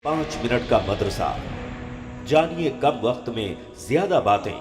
5 minute का मदरसा, जानिए कम वक्त में ज्यादा बातें।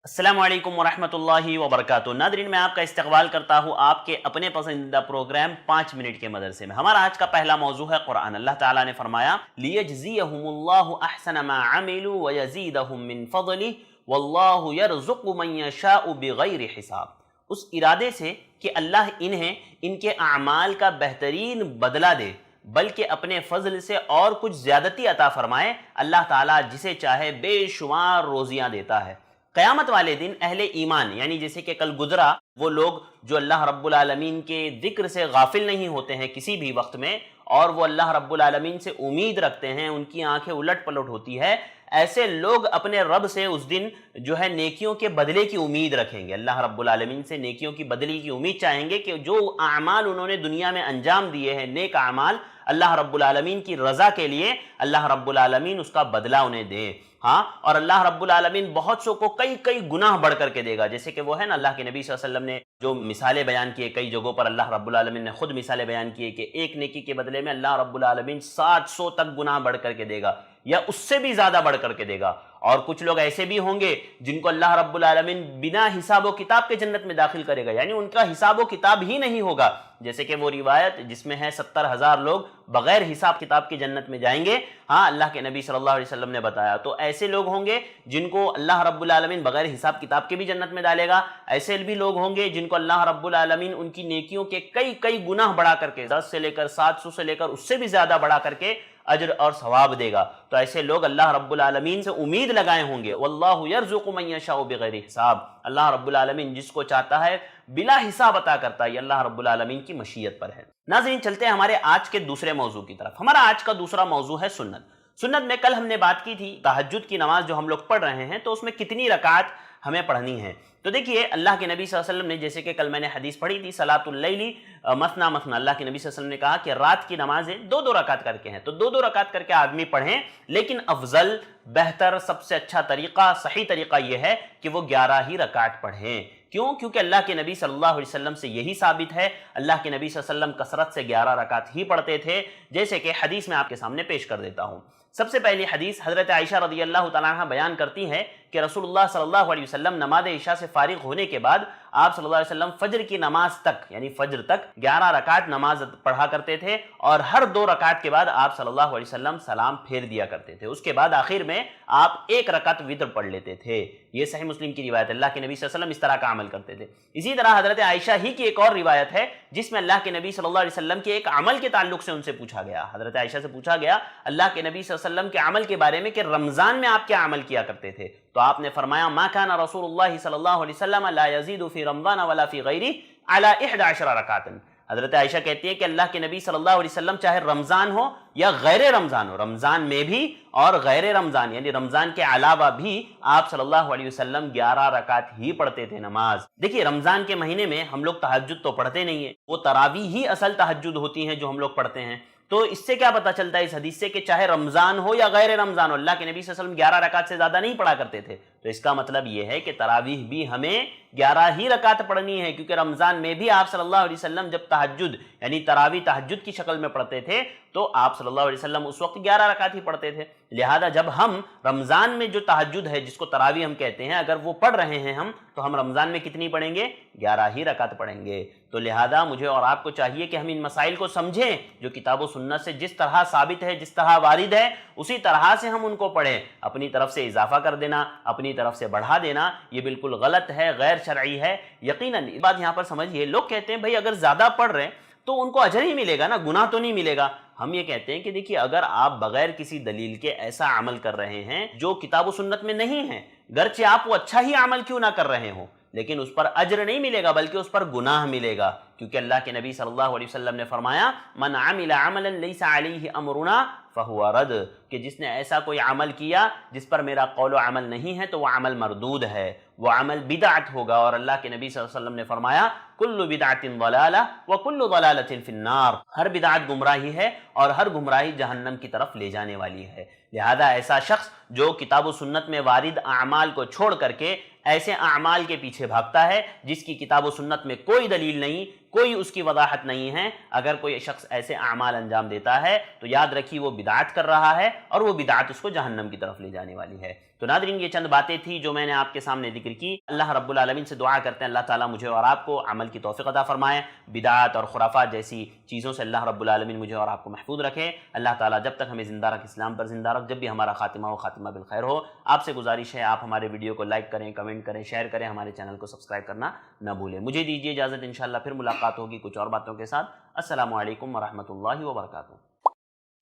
अस्सलामु अलैकुम वरहमतुल्लाहि वबरकातुहू। नादरीन, मैं आपका इस्तकबाल करता हूँ आपके अपने पसंदीदा प्रोग्राम 5 मिनट के मदरसे में। हमारा आज का पहला मौजू है कुरान। अल्लाह ताला ने फरमाया, लियजज़ियहुमुल्लाहु अहसन मा अमिलू व यज़ीदहुम मिन फ़ज़लिही वल्लाहु यरज़ुक़ु मन यशाअ बिग़ैरि हिसाब। उस इरादे से कि अल्लाह इन्हें इनके अमाल का बेहतरीन बदला दे, बल्कि अपने फजल से और कुछ ज्यादती अता फरमाए। अल्लाह ताला जिसे चाहे बेशुमार रोजियां देता है। क़यामत वाले दिन अहले ईमान, यानी जैसे कि कल गुजरा, वो लोग जो अल्लाह रब्बुल आलमीन के जिक्र से गाफिल नहीं होते हैं किसी भी वक्त में, और वो अल्लाह रब्बुल आलमीन से उम्मीद रखते हैं, उनकी आंखें उलट पलट होती है, ऐसे लोग अपने रब से उस दिन जो है नेकियों के बदले की उम्मीद रखेंगे। अल्लाह रब्बुल आलमीन से नेकियों की बदले की उम्मीद चाहेंगे कि जो आमाल उन्होंने दुनिया में अंजाम दिए हैं, नेक आमाल, अल्लाह रब्बुल आलमीन की रज़ा के लिए अल्लाह रब्बुल आलमीन उसका बदला उन्हें दे। हाँ, और अल्लाह रब्बुल आलमीन बहुत सो को कई कई गुनाह बढ़ करके देगा। जैसे कि वो है ना, अल्लाह के नबी सल्लल्लाहु अलैहि वसल्लम ने जो मिसालें बयान किए, कई जगहों पर अल्लाह रब्बुल आलमीन ने खुद मिसालें बयान किए कि एक नेकी के बदले में अल्लाह रब्बुल आलमीन 700 तक गुनाह बढ़ करके देगा, या उससे भी ज्यादा बढ़ करके देगा। और कुछ लोग ऐसे भी होंगे जिनको अल्लाह रब्बुल आलमीन बिना हिसाब व किताब के जन्नत में दाखिल करेगा, यानी उनका हिसाब व किताब ही नहीं होगा। जैसे कि वो रिवायत जिसमें है 70,000 लोग बगैर हिसाब किताब की जन्नत में जाएंगे। हाँ, अल्लाह के नबी सल्लल्लाहु अलैहि वसल्लम ने बताया। तो ऐसे लोग होंगे जिनको अल्लाह रब्बुल आलमीन बगैर हिसाब किताब के भी जन्नत में डालेगा। ऐसे भी लोग होंगे जिनको अल्लाह रब्बुल आलमीन उनकी नेकियों के कई कई गुनाह बढ़ा करके, 10 से लेकर 700 से लेकर उससे भी ज्यादा बढ़ा करके अजर और सवाब देगा। तो ऐसे लोग अल्लाह रब्बुल आलमीन से उम्मीद लगाए होंगे। वल्लाहु यरज़ुक़ु मन यशाअ बिग़ैरि हिसाब। अल्लाह रब्बुल आलमीन जिसको चाहता है बिला हिसाब अता करता है। ये अल्लाह रब्बुल आलमीन की मशीयत पर है। नाज़रीन, चलते हैं हमारे आज के दूसरे मौजू की तरफ। हमारा आज का दूसरा मौजू है सुन्नत। सुन्नत में कल हमने बात की थी तहज्जुद की नमाज जो हम लोग पढ़ रहे हैं, तो उसमें कितनी रकात हमें पढ़नी है। तो देखिए, अल्लाह के नबी सल्लल्लाहु अलैहि वसल्लम ने, जैसे कि कल मैंने हदीस पढ़ी थी, सलातुल लैली मसना मसना, अल्लाह के नबी सल्लल्लाहु अलैहि वसल्लम ने कहा कि रात की नमाजें 2-2 रकात करके हैं, तो 2-2 रकात करके आदमी पढ़ें। लेकिन अफजल, बेहतर, सबसे अच्छा तरीका, सही तरीका यह है कि वो 11 ही रकात पढ़ें। क्यों? क्योंकि अल्लाह के नबी सल्लल्लाहु अलैहि वसल्लम से यही साबित है। अल्लाह के नबी सल्लल्लाहु अलैहि वसल्लम कसरत से 11 रकात ही पढ़ते थे, जैसे कि हदीस में आपके सामने पेश कर देता हूं। सबसे पहली हदीस हजरत आयशा रज़ी अल्लाह तआला अन्हा बयान करती है कि रसूलुल्लाह सल्लल्लाहु अलैहि वसल्लम नमाज इशा से फारिग होने के बाद आप सल्लल्लाहु अलैहि वसल्लम फजर की नमाज तक, यानी फजर तक 11 रकात नमाज पढ़ा करते थे, और हर 2 रकात के बाद आप सल्लल्लाहु अलैहि वसल्लम सलाम फेर दिया करते थे। उसके बाद आखिर में आप 1 रकात वितर पढ़ लेते थे। ये सही मुस्लिम की रिवायत है। अल्लाह के नबी सल्लल्लाहु अलैहि वसल्लम इस तरह का अमल करते थे। इसी तरह हजरत आयशा ही की एक और रिवायत है जिसमें अल्लाह के नबी सल्लल्लाहु अलैहि वसल्लम के एक अमल के ताल्लुक से उनसे पूछा गया। हजरत आयशा से पूछा गया अल्लाह के नबी सल्लल्लाहु अलैहि वसल्लम के अमल के बारे में कि रमजान में आप क्या अमल किया करते थे। तो आपने फरमाया, मा काना रसूलुल्लाह सल्लल्लाहु अलैहि वसल्लम ला यज़ीदु फी रमज़ान वला फी गैरी अला 11 रकातन। हजरत आयशा कहती है कि अल्लाह के नबी सल्लल्लाहु अलैहि वसल्लम चाहे रमजान हो या गैर रमजान हो, रमजान में भी और गैर रमजान यानी रमजान के अलावा भी आप सल्लल्लाहु अलैहि वसल्लम 11 रकात ही पढ़ते थे नमाज। देखिए, रमजान के महीने में हम लोग तहज्जुद तो पढ़ते नहीं है, वो तरावी ही असल तहज्जुद होती है जो हम लोग पढ़ते हैं। तो इससे क्या पता चलता है इस हदीस से कि चाहे रमजान हो या गैर रमजान हो, अल्लाह के नबी सल्लल्लाहु अलैहि वसल्लम 11 रकात से ज्यादा नहीं पढ़ा करते थे। तो इसका मतलब यह है कि तरावीह भी हमें 11 ही रकात पढ़नी है, क्योंकि रमजान में भी आप सल्लल्लाहु अलैहि वसल्लम जब तहज्जुद यानी तरावी तहज्जुद की शक्ल में पढ़ते थे, तो आप सल्लल्लाहु अलैहि वसल्लम उस वक्त 11 रकात ही पढ़ते थे। लिहाजा जब हम रमजान में जो तहज्जुद है, जिसको तरावी हम कहते हैं, अगर वो पढ़ रहे हैं हम, तो हम रमजान में कितनी पढ़ेंगे? 11 ही रकात पढ़ेंगे। तो लिहाजा मुझे और आपको चाहिए कि हम इन मसाइल को समझें जो किताब व सुन्नत से जिस तरह साबित है, जिस तरह वारिद है, उसी तरह से हम उनको पढ़ें। अपनी तरफ से इजाफा कर देना, अपनी तरफ से बढ़ा देना, ये बिल्कुल गलत है, गैर शरई है। यकीनन इस बात यहाँ पर समझिए, लोग कहते हैं भाई अगर ज्यादा पढ़ रहे हैं तो उनको अजर ही मिलेगा ना, गुनाह तो नहीं मिलेगा। हम ये कहते हैं कि देखिए, अगर आप बगैर किसी दलील के ऐसा अमल कर रहे हैं जो किताब व सुन्नत में नहीं है, गर्चे आप वो अच्छा ही अमल क्यों ना कर रहे हो, लेकिन उस पर अजर नहीं मिलेगा बल्कि उस पर गुनाह मिलेगा। क्योंकि अल्लाह के नबी सल्लल्लाहु अलैहि वसल्लम ने फरमाया, मन आमिला अमलन लैसा अलैहि अमरुना फहुवा रद, कि जिसने ऐसा कोई अमल किया जिस पर मेरा कौल व अमल नहीं है तो वह अमल मरदूद है, वह अमल बिदअत होगा। और अल्लाह के नबी सल्लल्लाहु अलैहि वसल्लम ने फरमाया, कुल्लु बिदअतिन दलाला व कुल्लु दलालतिन फिन्नार, हर बिदअत गुमराही है और हर गुमराही जहन्नम की तरफ ले जाने वाली है। लिहाजा ऐसा शख्स जो किताब व सुन्नत में वारिद अमाल को छोड़ करके ऐसे अमाल के पीछे भागता है जिसकी किताब व सुन्नत में कोई दलील नहीं, کوئی اس کی وضاحت نہیں ہے۔ اگر کوئی شخص ایسے اعمال انجام دیتا ہے تو یاد رکھیے وہ بدعت کر رہا ہے، اور وہ بدعت اس کو جہنم کی طرف لے جانے والی ہے۔ تو ناظرین یہ چند باتیں تھی جو میں نے آپ کے سامنے ذکر کی۔ اللہ رب العالمین سے دعا کرتے ہیں اللہ تعالیٰ مجھے اور آپ کو عمل کی توفیق عطا فرمائے، بدعت اور خرافات جیسی چیزوں سے اللہ رب العالمین مجھے اور آپ کو محفوظ رکھے۔ اللہ تعالیٰ جب تک ہمیں زندہ رکھ، اسلام پر زندہ رکھ، جب بھی ہمارا خاتمہ ہو خاتمہ بالخیر ہو۔ آپ سے گزارش ہے آپ ہمارے ویڈیو کو لائک کریں، کمنٹ کریں، شیئر کریں، ہمارے چینل کو سبسکرائب کرنا نہ بھولیں۔ مجھے دیجیے اجازت، انشاءاللہ پھر ملاقات ہوگی کچھ اور باتوں کے ساتھ۔ السلام علیکم ورحمۃ اللہ وبرکاتہ۔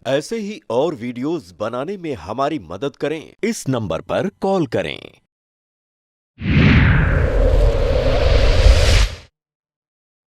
ایسے ہی اور ویڈیوز بنانے میں ہماری مدد کریں، اس نمبر پر کال کریں۔